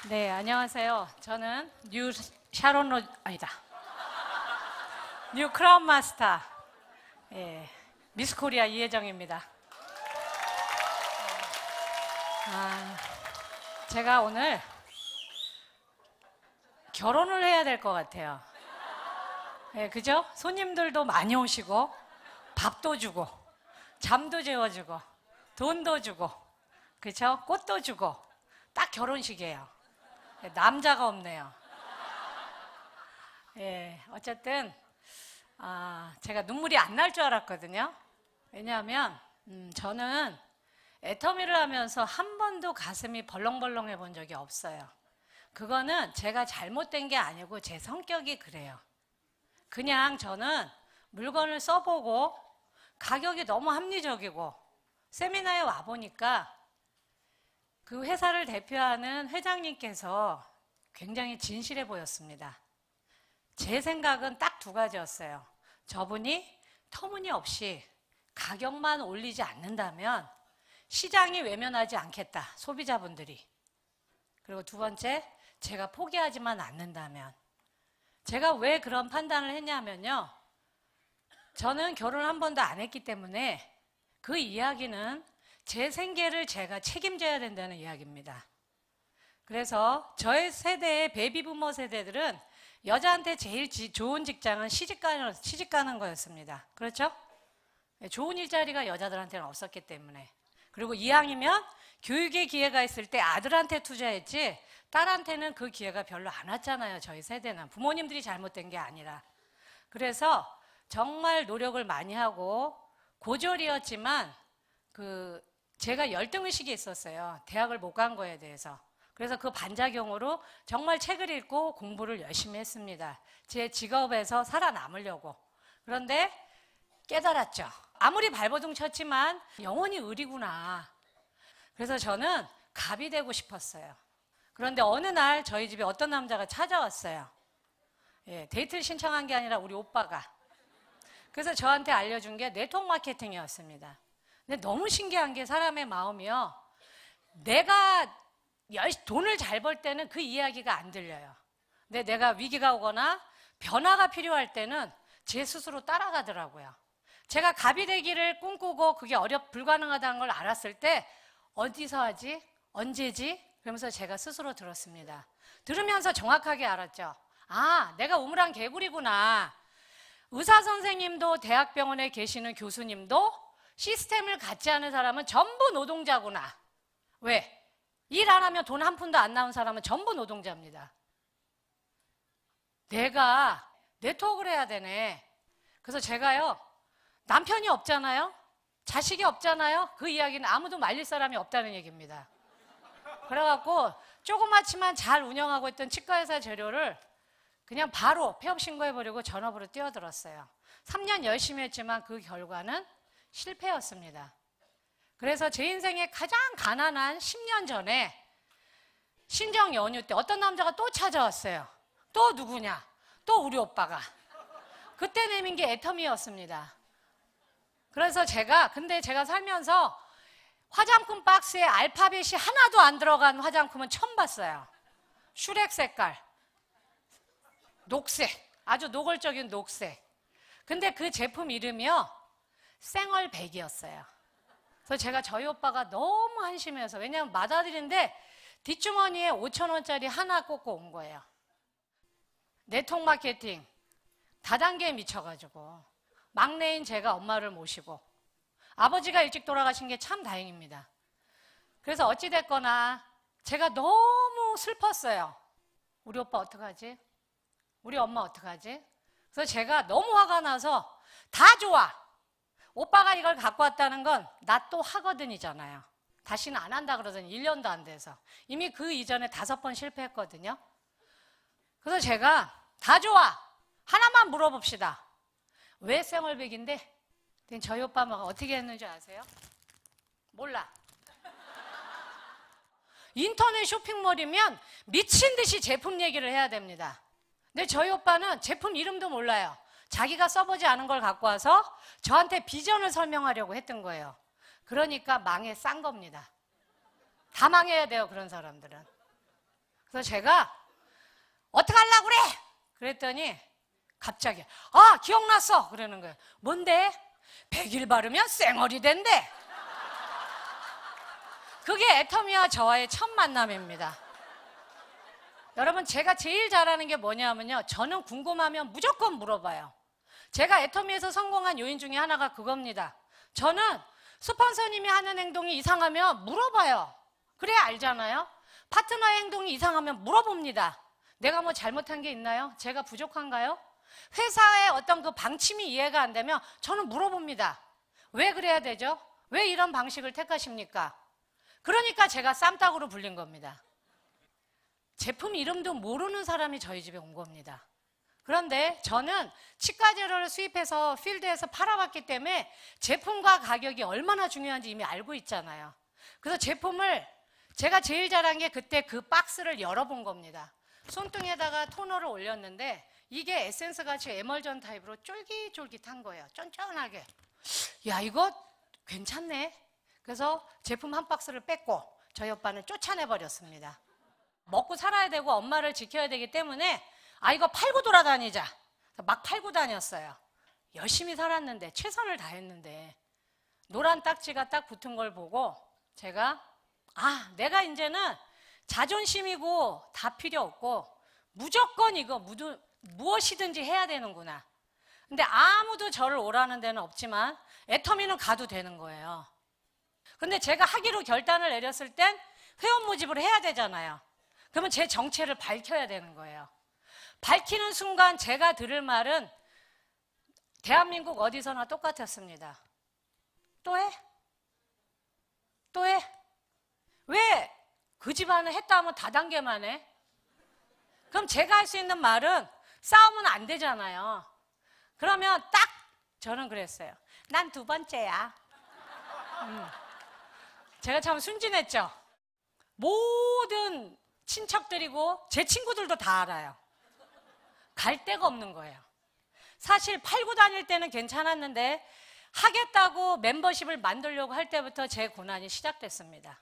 네, 안녕하세요. 저는 뉴 샤론 로 아니다. 뉴 크라운 마스터 미스 코리아 이혜정입니다. 제가 오늘 결혼을 해야 될 것 같아요. 그죠? 손님들도 많이 오시고 밥도 주고 잠도 재워주고 돈도 주고 그죠? 꽃도 주고 딱 결혼식이에요. 남자가 없네요. 어쨌든 제가 눈물이 안 날 줄 알았거든요. 왜냐하면 저는 애터미를 하면서 한 번도 가슴이 벌렁벌렁 해본 적이 없어요. 그거는 제가 잘못된 게 아니고 제 성격이 그래요. 그냥 저는 물건을 써보고 가격이 너무 합리적이고 세미나에 와보니까 그 회사를 대표하는 회장님께서 굉장히 진실해 보였습니다. 제 생각은 딱 두 가지였어요. 저분이 터무니없이 가격만 올리지 않는다면 시장이 외면하지 않겠다, 소비자분들이. 그리고 두 번째, 제가 포기하지만 않는다면. 제가 왜 그런 판단을 했냐면요, 저는 결혼을 한 번도 안 했기 때문에 그 이야기는 제 생계를 제가 책임져야 된다는 이야기입니다. 그래서 저의 세대의 베이비부머 세대들은 여자한테 제일 좋은 직장은 시집 가는 거였습니다. 그렇죠? 좋은 일자리가 여자들한테는 없었기 때문에. 그리고 이왕이면 교육의 기회가 있을 때 아들한테 투자했지 딸한테는 그 기회가 별로 안 왔잖아요. 저희 세대는. 부모님들이 잘못된 게 아니라. 그래서 정말 노력을 많이 하고 고졸이었지만 제가 열등의식이 있었어요. 대학을 못 간 거에 대해서. 그래서 그 반작용으로 정말 책을 읽고 공부를 열심히 했습니다. 제 직업에서 살아남으려고. 그런데 깨달았죠. 아무리 발버둥 쳤지만 영혼이 을이구나. 그래서 저는 갑이 되고 싶었어요. 그런데 어느 날 저희 집에 어떤 남자가 찾아왔어요. 데이트를 신청한 게 아니라 우리 오빠가. 그래서 저한테 알려준 게 네트워크 마케팅이었습니다. 근데 너무 신기한 게 사람의 마음이요. 내가 돈을 잘 벌 때는 그 이야기가 안 들려요. 근데 내가 위기가 오거나 변화가 필요할 때는 제 스스로 따라가더라고요. 제가 갑이 되기를 꿈꾸고 그게 불가능하다는 걸 알았을 때 어디서 하지? 언제지? 그러면서 제가 스스로 들었습니다. 들으면서 정확하게 알았죠. 내가 우물안 개구리구나. 의사 선생님도 대학병원에 계시는 교수님도 시스템을 갖지 않은 사람은 전부 노동자구나. 왜? 일 안 하면 돈 한 푼도 안 나온 사람은 전부 노동자입니다. 내가 네트워크를 해야 되네. 그래서 제가요, 남편이 없잖아요? 자식이 없잖아요? 그 이야기는 아무도 말릴 사람이 없다는 얘기입니다. 그래갖고 조그맣지만 잘 운영하고 있던 치과의사 재료를 그냥 바로 폐업 신고해버리고 전업으로 뛰어들었어요. 3년 열심히 했지만 그 결과는 실패였습니다. 그래서 제 인생에 가장 가난한 10년 전에 신정 연휴 때 어떤 남자가 또 찾아왔어요. 또 누구냐? 또 우리 오빠가. 그때 내민 게 애터미였습니다. 그래서 근데 제가 살면서 화장품 박스에 알파벳이 하나도 안 들어간 화장품은 처음 봤어요. 슈렉 색깔. 녹색. 아주 노골적인 녹색. 근데 그 제품 이름이요. 생얼백이었어요. 그래서 제가 저희 오빠가 너무 한심해서, 왜냐하면 맏아들인데 뒷주머니에 5,000원짜리 하나 꽂고 온 거예요. 네트워크 마케팅 다단계에 미쳐가지고 막내인 제가 엄마를 모시고 아버지가 일찍 돌아가신 게 참 다행입니다. 그래서 어찌됐거나 제가 너무 슬펐어요. 우리 오빠 어떡하지? 우리 엄마 어떡하지? 그래서 제가 너무 화가 나서 다 좋아. 오빠가 이걸 갖고 왔다는 건 나 또 하거든이잖아요. 다시는 안 한다 그러더니 1년도 안 돼서. 이미 그 이전에 5번 실패했거든요. 그래서 제가 다 좋아. 하나만 물어봅시다. 왜 생얼백인데? 저희 오빠 엄마가 어떻게 했는지 아세요? 몰라. 인터넷 쇼핑몰이면 미친 듯이 제품 얘기를 해야 됩니다. 근데 저희 오빠는 제품 이름도 몰라요. 자기가 써보지 않은 걸 갖고 와서 저한테 비전을 설명하려고 했던 거예요. 그러니까 망해 싼 겁니다. 다 망해야 돼요, 그런 사람들은. 그래서 제가 어떻게 하려고 그래? 그랬더니 갑자기 아 기억났어 그러는 거예요. 뭔데? 100일 바르면 쌩얼이 된대. 그게 애터미와 저와의 첫 만남입니다. 여러분 제가 제일 잘하는 게 뭐냐면요, 저는 궁금하면 무조건 물어봐요. 제가 애터미에서 성공한 요인 중에 하나가 그겁니다. 저는 스폰서님이 하는 행동이 이상하면 물어봐요. 그래야 알잖아요. 파트너의 행동이 이상하면 물어봅니다. 내가 뭐 잘못한 게 있나요? 제가 부족한가요? 회사의 어떤 그 방침이 이해가 안 되면 저는 물어봅니다. 왜 그래야 되죠? 왜 이런 방식을 택하십니까? 그러니까 제가 쌈딱으로 불린 겁니다. 제품 이름도 모르는 사람이 저희 집에 온 겁니다. 그런데 저는 치과 재료를 수입해서 필드에서 팔아봤기 때문에 제품과 가격이 얼마나 중요한지 이미 알고 있잖아요. 그래서 제품을 제가 제일 잘한 게 그때 그 박스를 열어본 겁니다. 손등에다가 토너를 올렸는데 이게 에센스 같이 에멀전 타입으로 쫄깃쫄깃한 거예요. 쫀쫀하게. 야, 이거 괜찮네. 그래서 제품 한 박스를 뺐고 저희 오빠는 쫓아내버렸습니다. 먹고 살아야 되고 엄마를 지켜야 되기 때문에 아 이거 팔고 돌아다니자. 막 팔고 다녔어요. 열심히 살았는데 최선을 다했는데 노란 딱지가 딱 붙은 걸 보고 제가 아 내가 이제는 자존심이고 다 필요 없고 무조건 이거 무엇이든지 해야 되는구나. 근데 아무도 저를 오라는 데는 없지만 애터미는 가도 되는 거예요. 근데 제가 하기로 결단을 내렸을 땐 회원 모집을 해야 되잖아요. 그러면 제 정체를 밝혀야 되는 거예요. 밝히는 순간 제가 들을 말은 대한민국 어디서나 똑같았습니다. 또 해? 또 해? 왜 그 집안은 했다 하면 다단계만 해? 그럼 제가 할 수 있는 말은 싸우면 안 되잖아요. 그러면 딱 저는 그랬어요. 난 두 번째야. 제가 참 순진했죠. 모든 친척들이고 제 친구들도 다 알아요. 갈 데가 없는 거예요. 사실 팔고 다닐 때는 괜찮았는데 하겠다고 멤버십을 만들려고 할 때부터 제 고난이 시작됐습니다.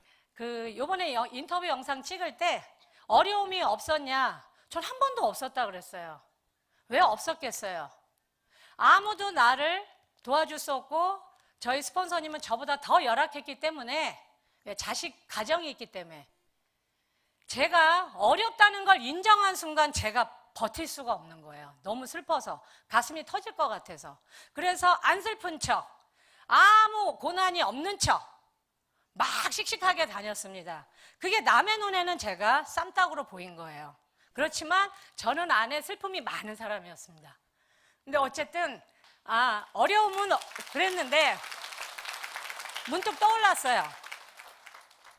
요번에 인터뷰 영상 찍을 때 어려움이 없었냐? 전 한 번도 없었다 그랬어요. 왜 없었겠어요? 아무도 나를 도와줄 수 없고 저희 스폰서님은 저보다 더 열악했기 때문에 자식 가정이 있기 때문에 제가 어렵다는 걸 인정한 순간 제가 버틸 수가 없는 거예요. 너무 슬퍼서 가슴이 터질 것 같아서. 그래서 안 슬픈 척 아무 고난이 없는 척 막 씩씩하게 다녔습니다. 그게 남의 눈에는 제가 쌈딱으로 보인 거예요. 그렇지만 저는 안에 슬픔이 많은 사람이었습니다. 근데 어쨌든 어려움은 그랬는데 문득 떠올랐어요.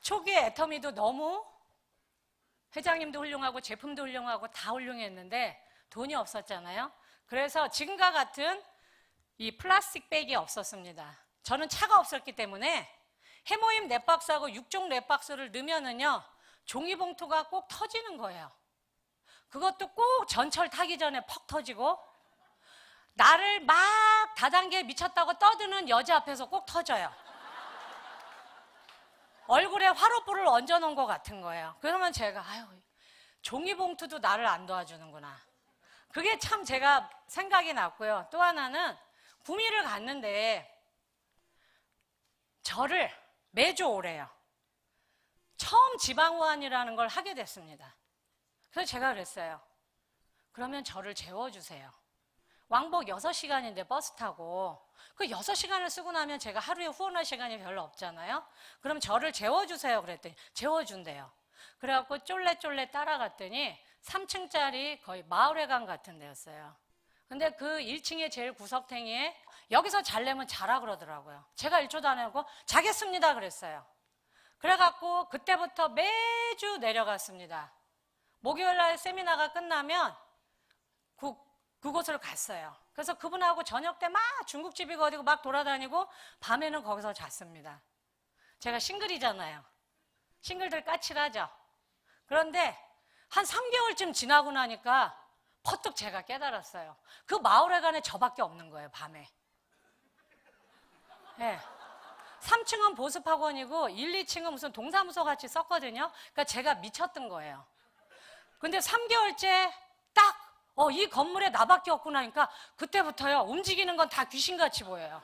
초기에 애터미도 너무 회장님도 훌륭하고 제품도 훌륭하고 다 훌륭했는데 돈이 없었잖아요. 그래서 지금과 같은 이 플라스틱 백이 없었습니다. 저는 차가 없었기 때문에 해모임 랩박스하고 6종 랩박스를 넣으면은요 종이봉투가 꼭 터지는 거예요. 그것도 꼭 전철 타기 전에 퍽 터지고 나를 막 다단계에 미쳤다고 떠드는 여자 앞에서 꼭 터져요. 얼굴에 화롯불을 얹어놓은 것 같은 거예요. 그러면 제가 아유 종이봉투도 나를 안 도와주는구나. 그게 참 제가 생각이 났고요. 또 하나는 구미를 갔는데 저를 매주 오래요. 처음 지방호환이라는 걸 하게 됐습니다. 그래서 제가 그랬어요. 그러면 저를 재워주세요. 왕복 6시간인데 버스 타고 그 6시간을 쓰고 나면 제가 하루에 후원할 시간이 별로 없잖아요. 그럼 저를 재워주세요 그랬더니 재워준대요. 그래갖고 쫄래쫄래 따라갔더니 3층짜리 거의 마을회관 같은 데였어요. 근데 그 1층에 제일 구석탱이에 여기서 잘려면 자라 그러더라고요. 제가 1초도 안 하고 자겠습니다 그랬어요. 그래갖고 그때부터 매주 내려갔습니다. 목요일날 세미나가 끝나면 그곳을 갔어요. 그래서 그분하고 저녁 때 막 중국집이고 어디고 막 돌아다니고 밤에는 거기서 잤습니다. 제가 싱글이잖아요. 싱글들 까칠하죠. 그런데 한 3개월쯤 지나고 나니까 퍼뜩 제가 깨달았어요. 그 마을회관에 저밖에 없는 거예요, 밤에. 네. 3층은 보습학원이고 1, 2층은 무슨 동사무소 같이 썼거든요. 그러니까 제가 미쳤던 거예요. 근데 3개월째 딱 이 건물에 나밖에 없구나 하니까 그때부터요 움직이는 건 다 귀신같이 보여요.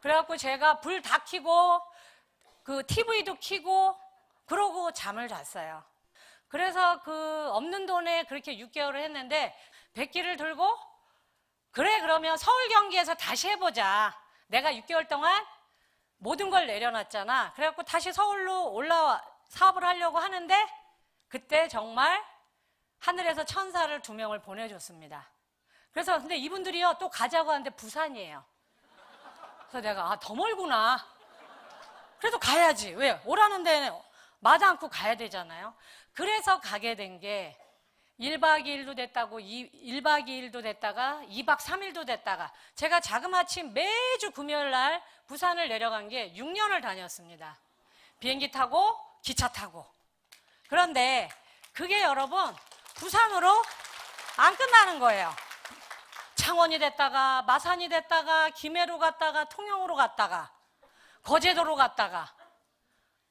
그래갖고 제가 불 다 켜고 그 TV도 켜고 그러고 잠을 잤어요. 그래서 그 없는 돈에 그렇게 6개월을 했는데 백기를 들고 그래 그러면 서울 경기에서 다시 해보자. 내가 6개월 동안 모든 걸 내려놨잖아. 그래갖고 다시 서울로 올라와 사업을 하려고 하는데 그때 정말 하늘에서 천사를 2명을 보내줬습니다. 그래서 근데 이분들이요 또 가자고 하는데 부산이에요. 그래서 내가 더 멀구나. 그래도 가야지. 왜? 오라는 데는 마다 않고 가야 되잖아요. 그래서 가게 된 게 1박 2일도 됐다고 1박 2일도 됐다가 2박 3일도 됐다가 제가 자그마치 매주 금요일 날 부산을 내려간 게 6년을 다녔습니다. 비행기 타고 기차 타고. 그런데 그게 여러분 부산으로 안 끝나는 거예요. 창원이 됐다가 마산이 됐다가 김해로 갔다가 통영으로 갔다가 거제도로 갔다가.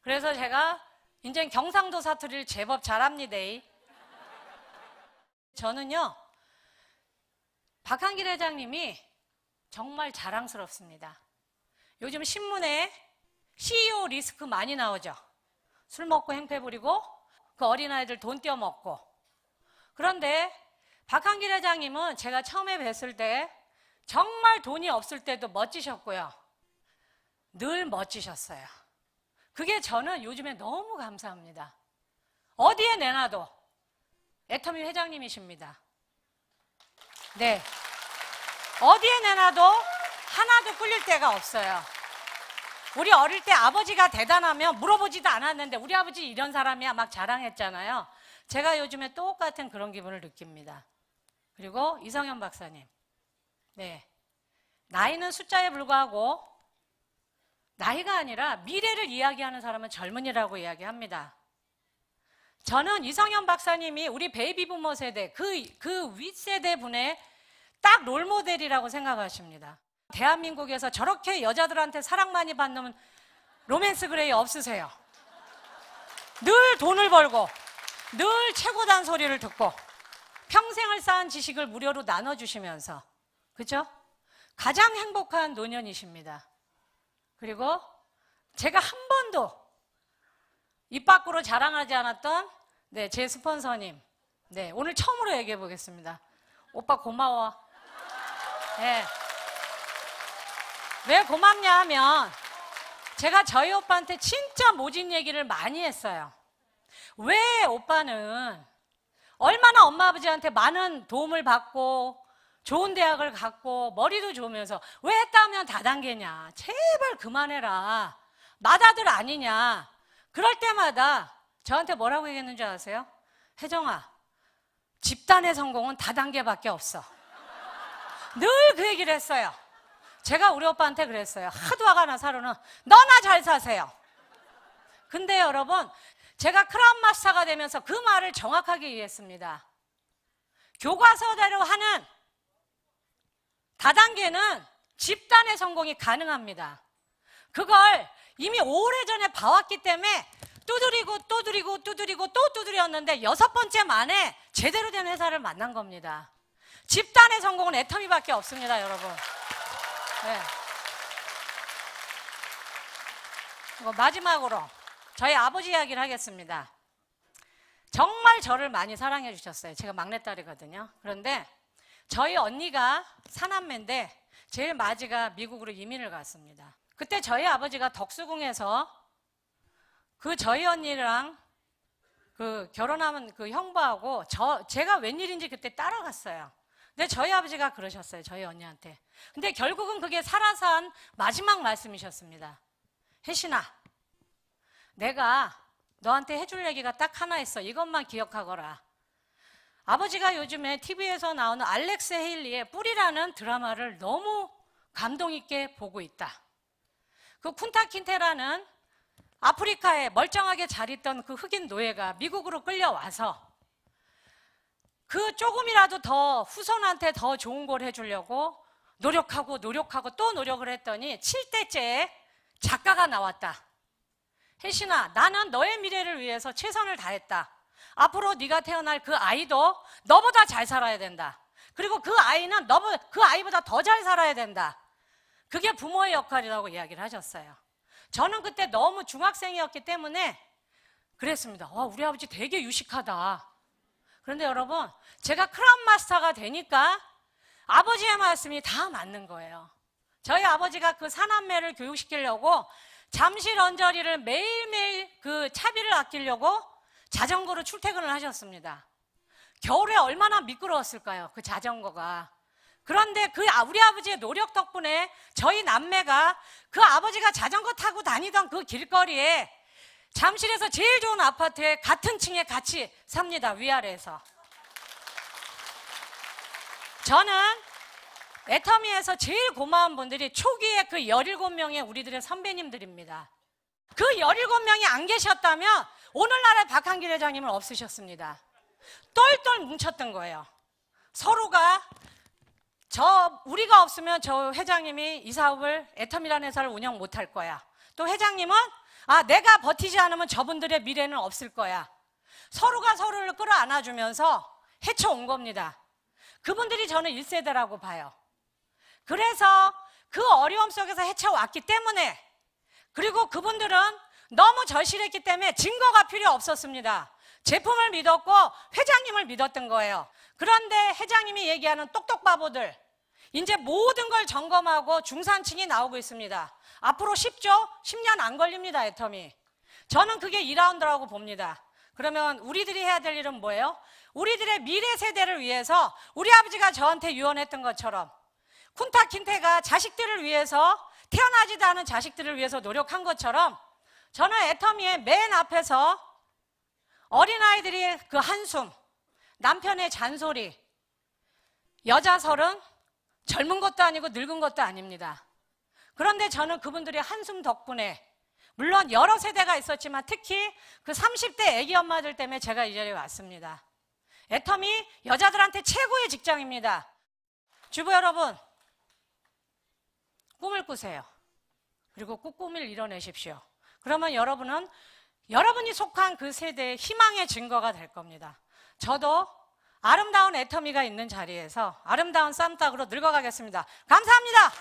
그래서 제가 이제 경상도 사투리를 제법 잘합니다. 저는요 박한길 회장님이 정말 자랑스럽습니다. 요즘 신문에 CEO 리스크 많이 나오죠. 술 먹고 행패 부리고 그 어린아이들 돈 떼어먹고. 그런데 박한길 회장님은 제가 처음에 뵀을 때 정말 돈이 없을 때도 멋지셨고요. 늘 멋지셨어요. 그게 저는 요즘에 너무 감사합니다. 어디에 내놔도 애터미 회장님이십니다. 네, 어디에 내놔도 하나도 꿀릴 데가 없어요. 우리 어릴 때 아버지가 대단하면 물어보지도 않았는데 우리 아버지 이런 사람이야 막 자랑했잖아요. 제가 요즘에 똑같은 그런 기분을 느낍니다. 그리고 이성현 박사님, 네, 나이는 숫자에 불과하고 나이가 아니라 미래를 이야기하는 사람은 젊은이라고 이야기합니다. 저는 이성현 박사님이 우리 베이비부머 세대, 그 윗세대 분의 딱 롤모델이라고 생각하십니다. 대한민국에서 저렇게 여자들한테 사랑 많이 받는 로맨스 그레이 없으세요. 늘 돈을 벌고 늘 최고단 소리를 듣고 평생을 쌓은 지식을 무료로 나눠주시면서, 그죠? 가장 행복한 노년이십니다. 그리고 제가 한 번도 입 밖으로 자랑하지 않았던 네, 제 스폰서님, 네, 오늘 처음으로 얘기해 보겠습니다. 오빠 고마워. 네. 왜 고맙냐 하면 제가 저희 오빠한테 진짜 모진 얘기를 많이 했어요. 왜 오빠는 얼마나 엄마 아버지한테 많은 도움을 받고 좋은 대학을 갔고 머리도 좋으면서 왜 했다면 다단계냐, 제발 그만해라, 맏아들 아니냐. 그럴 때마다 저한테 뭐라고 얘기했는 줄 아세요? 혜정아, 집단의 성공은 다단계밖에 없어. 늘 그 얘기를 했어요. 제가 우리 오빠한테 그랬어요. 하도 화가 나 사로는 너나 잘 사세요. 근데 여러분, 제가 크라운 마스터가 되면서 그 말을 정확하게 이해했습니다. 교과서대로 하는 다단계는 집단의 성공이 가능합니다. 그걸 이미 오래전에 봐왔기 때문에 두드리고 또 두드렸는데 6번째 만에 제대로 된 회사를 만난 겁니다. 집단의 성공은 애터미밖에 없습니다, 여러분. 네. 마지막으로 저희 아버지 이야기를 하겠습니다. 정말 저를 많이 사랑해 주셨어요. 제가 막내딸이거든요. 그런데 저희 언니가 사남매인데 제일 마지가 미국으로 이민을 갔습니다. 그때 저희 아버지가 덕수궁에서 그 저희 언니랑 그 결혼하면 그 형부하고 제가 웬일인지 그때 따라갔어요. 근데 저희 아버지가 그러셨어요, 저희 언니한테. 근데 결국은 그게 살아서 한 마지막 말씀이셨습니다. 혜신아, 내가 너한테 해줄 얘기가 딱 하나 있어. 이것만 기억하거라. 아버지가 요즘에 TV에서 나오는 알렉스 헤일리의 뿔이라는 드라마를 너무 감동 있게 보고 있다. 그 쿤타킨테라는 아프리카에 멀쩡하게 잘 있던 그 흑인 노예가 미국으로 끌려와서 그 조금이라도 더 후손한테 더 좋은 걸 해주려고 노력하고 또 노력을 했더니 7대째 작가가 나왔다. 혜신아, 나는 너의 미래를 위해서 최선을 다했다. 앞으로 네가 태어날 그 아이도 너보다 잘 살아야 된다. 그리고 그 아이는 그 아이보다 더 잘 살아야 된다. 그게 부모의 역할이라고 이야기를 하셨어요. 저는 그때 너무 중학생이었기 때문에 그랬습니다. 우리 아버지 되게 유식하다. 그런데 여러분, 제가 크라운 마스터가 되니까 아버지의 말씀이 다 맞는 거예요. 저희 아버지가 그 사남매를 교육시키려고 잠실 언저리를 매일매일 그 차비를 아끼려고 자전거로 출퇴근을 하셨습니다. 겨울에 얼마나 미끄러웠을까요? 그 자전거가. 그런데 우리 아버지의 노력 덕분에 저희 남매가 그 아버지가 자전거 타고 다니던 그 길거리에 잠실에서 제일 좋은 아파트에 같은 층에 같이 삽니다. 위아래에서. 저는 애터미에서 제일 고마운 분들이 초기에 그 17명의 우리들의 선배님들입니다. 그 17명이 안 계셨다면 오늘날의 박한길 회장님은 없으셨습니다. 똘똘 뭉쳤던 거예요. 서로가 우리가 없으면 저 회장님이 이 사업을, 애터미라는 회사를 운영 못할 거야. 또 회장님은 내가 버티지 않으면 저분들의 미래는 없을 거야. 서로가 서로를 끌어안아주면서 헤쳐온 겁니다. 그분들이 저는 1세대라고 봐요. 그래서 그 어려움 속에서 헤쳐왔기 때문에, 그리고 그분들은 너무 절실했기 때문에 증거가 필요 없었습니다. 제품을 믿었고 회장님을 믿었던 거예요. 그런데 회장님이 얘기하는 똑똑바보들, 이제 모든 걸 점검하고 중산층이 나오고 있습니다. 앞으로 10년 안 걸립니다, 애터미. 저는 그게 2라운드라고 봅니다. 그러면 우리들이 해야 될 일은 뭐예요? 우리들의 미래 세대를 위해서 우리 아버지가 저한테 유언했던 것처럼 쿤타 킨테가 자식들을 위해서, 태어나지도 않은 자식들을 위해서 노력한 것처럼, 저는 애터미의 맨 앞에서 어린아이들이 그 한숨, 남편의 잔소리, 여자 30, 젊은 것도 아니고 늙은 것도 아닙니다. 그런데 저는 그분들의 한숨 덕분에, 물론 여러 세대가 있었지만 특히 그 30대 애기 엄마들 때문에 제가 이 자리에 왔습니다. 애터미 여자들한테 최고의 직장입니다. 주부 여러분, 꿈을 꾸세요. 그리고 꼭 꿈을 이뤄내십시오. 그러면 여러분은 여러분이 속한 그 세대의 희망의 증거가 될 겁니다. 저도 아름다운 애터미가 있는 자리에서 아름다운 쌈딱으로 늙어가겠습니다. 감사합니다.